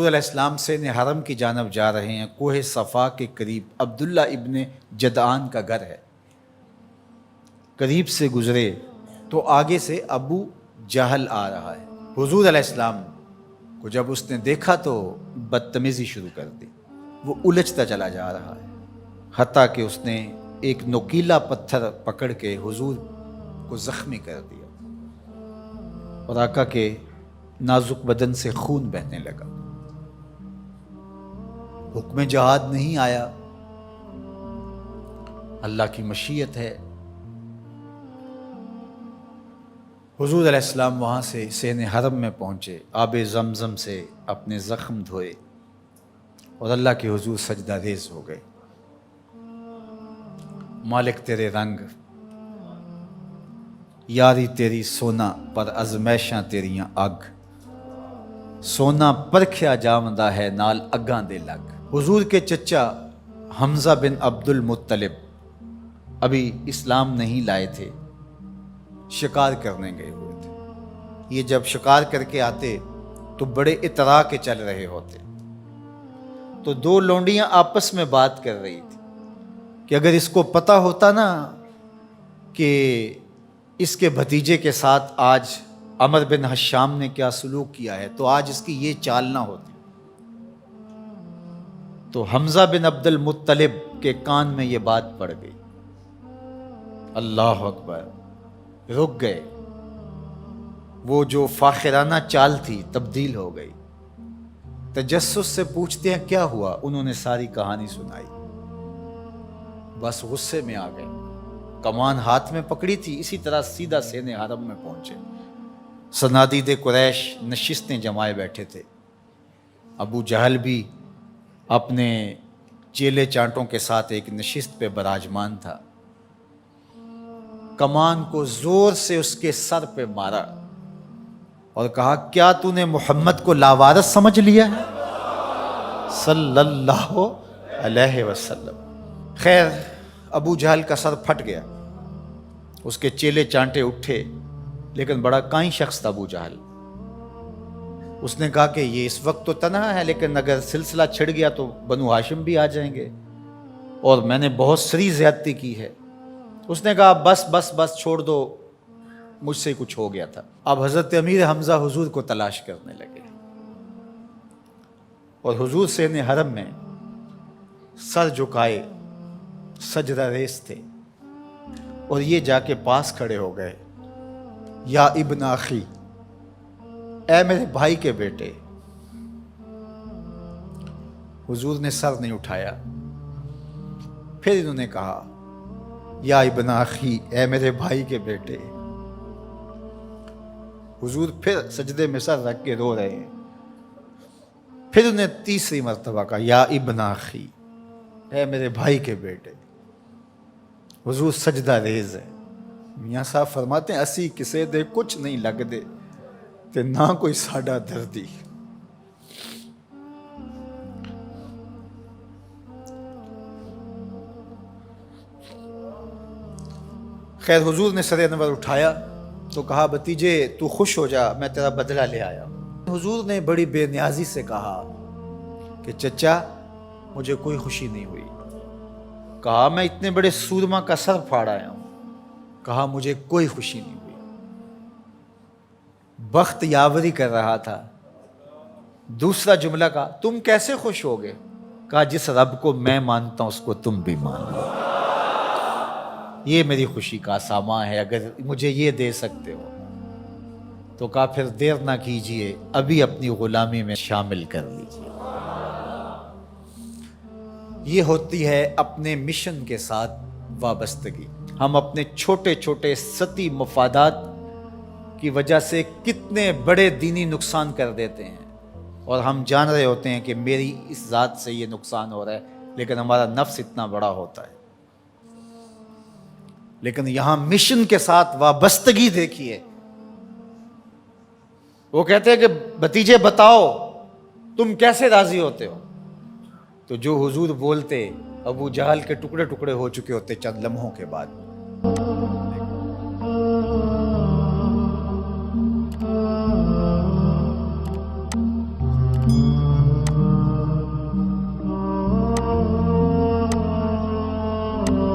حضور علیہ السلام سے حرم کی جانب جا رہے ہیں. کوہ صفا کے قریب عبداللہ ابن جدعان کا گھر ہے. قریب سے گزرے تو آگے سے ابو جہل آ رہا ہے. حضور علیہ السلام کو جب اس نے دیکھا تو بدتمیزی شروع کر دی. وہ الجھتا چلا جا رہا ہے حتیٰ کہ اس نے ایک نوکیلا پتھر پکڑ کے حضور کو زخمی کر دیا اور آقا کے نازک بدن سے خون بہنے لگا. حکم جہاد نہیں آیا، اللہ کی مشیت ہے. حضور علیہ السلام وہاں سے سین حرم میں پہنچے، آب زمزم سے اپنے زخم دھوئے اور اللہ کے حضور سجدہ ریز ہو گئے. مالک تیرے رنگ، یاری تیری سونا پر ازمیشاں تیریاں اگ، سونا پرکھیا جامدہ ہے نال اگاں دے لگ. حضور کے چچا حمزہ بن عبد المطلب ابھی اسلام نہیں لائے تھے، شکار کرنے گئے ہوئے تھے. یہ جب شکار کر کے آتے تو بڑے اطراء کے چل رہے ہوتے. تو دو لونڈیاں آپس میں بات کر رہی تھی کہ اگر اس کو پتہ ہوتا نا کہ اس کے بھتیجے کے ساتھ آج عمر بن حشام نے کیا سلوک کیا ہے تو آج اس کی یہ چال نہ ہوتی. تو حمزہ بن عبد المطلب کے کان میں یہ بات پڑ گئی. اللہ اکبر، رک گئے. وہ جو فاخرانہ چال تھی تبدیل ہو گئی. تجسس سے پوچھتے ہیں کیا ہوا، انہوں نے ساری کہانی سنائی. بس غصے میں آ گئے. کمان ہاتھ میں پکڑی تھی، اسی طرح سیدھا سین حرم میں پہنچے. صنادید قریش نشستیں جمائے بیٹھے تھے. ابو جہل بھی اپنے چیلے چانٹوں کے ساتھ ایک نشست پہ براجمان تھا. کمان کو زور سے اس کے سر پہ مارا اور کہا کیا تو نے محمد کو لاوارث سمجھ لیا ہے صلی اللہ علیہ وسلم. خیر ابو جہل کا سر پھٹ گیا، اس کے چیلے چانٹے اٹھے، لیکن بڑا کائیں شخص تھا ابو جہل. اس نے کہا کہ یہ اس وقت تو تنہا ہے، لیکن اگر سلسلہ چھڑ گیا تو بنو ہاشم بھی آ جائیں گے اور میں نے بہت سری زیادتی کی ہے. اس نے کہا بس بس بس چھوڑ دو، مجھ سے کچھ ہو گیا تھا. اب حضرت امیر حمزہ حضور کو تلاش کرنے لگے اور حضور سین حرم میں سر جھکائے سجدہ ریز تھے اور یہ جا کے پاس کھڑے ہو گئے. یا ابن اخی، اے میرے بھائی کے بیٹے. حضور نے سر نہیں اٹھایا. پھر انہوں نے کہا یا ابن اخی، اے میرے بھائی کے بیٹے. حضور پھر سجدے میں سر رکھ کے رو رہے ہیں. پھر انہیں تیسری مرتبہ کہا یا ابن اخی، اے میرے بھائی کے بیٹے. حضور سجدہ ریز ہے. میاں صاحب فرماتے ہیں اسی کسے دے کچھ نہیں لگ دے تے نہ کوئی ساڈا دردی. خیر حضور نے سر انور اٹھایا تو کہا بھتیجے تو خوش ہو جا، میں تیرا بدلہ لے آیا. حضور نے بڑی بے نیازی سے کہا کہ چچا مجھے کوئی خوشی نہیں ہوئی. کہا میں اتنے بڑے سورما کا سر پھاڑ آیا ہوں. کہا مجھے کوئی خوشی نہیں ہوئی. بخت یاوری کر رہا تھا. دوسرا جملہ کہا تم کیسے خوش ہو گئے؟ کہا جس رب کو میں مانتا ہوں اس کو تم بھی مان لو، یہ میری خوشی کا سامان ہے، اگر مجھے یہ دے سکتے ہو. تو کہا پھر دیر نہ کیجئے، ابھی اپنی غلامی میں شامل کر لیجئے. یہ ہوتی ہے اپنے مشن کے ساتھ وابستگی. ہم اپنے چھوٹے چھوٹے سطحی مفادات کی وجہ سے کتنے بڑے دینی نقصان کر دیتے ہیں اور ہم جان رہے ہوتے ہیں کہ میری اس ذات سے یہ نقصان ہو رہا ہے، لیکن ہمارا نفس اتنا بڑا ہوتا ہے. لیکن یہاں مشن کے ساتھ وابستگی دیکھیے. وہ کہتے ہیں کہ بھتیجے بتاؤ تم کیسے راضی ہوتے ہو؟ تو جو حضور بولتے ابو جہل کے ٹکڑے ٹکڑے ہو چکے ہوتے چند لمحوں کے بعد.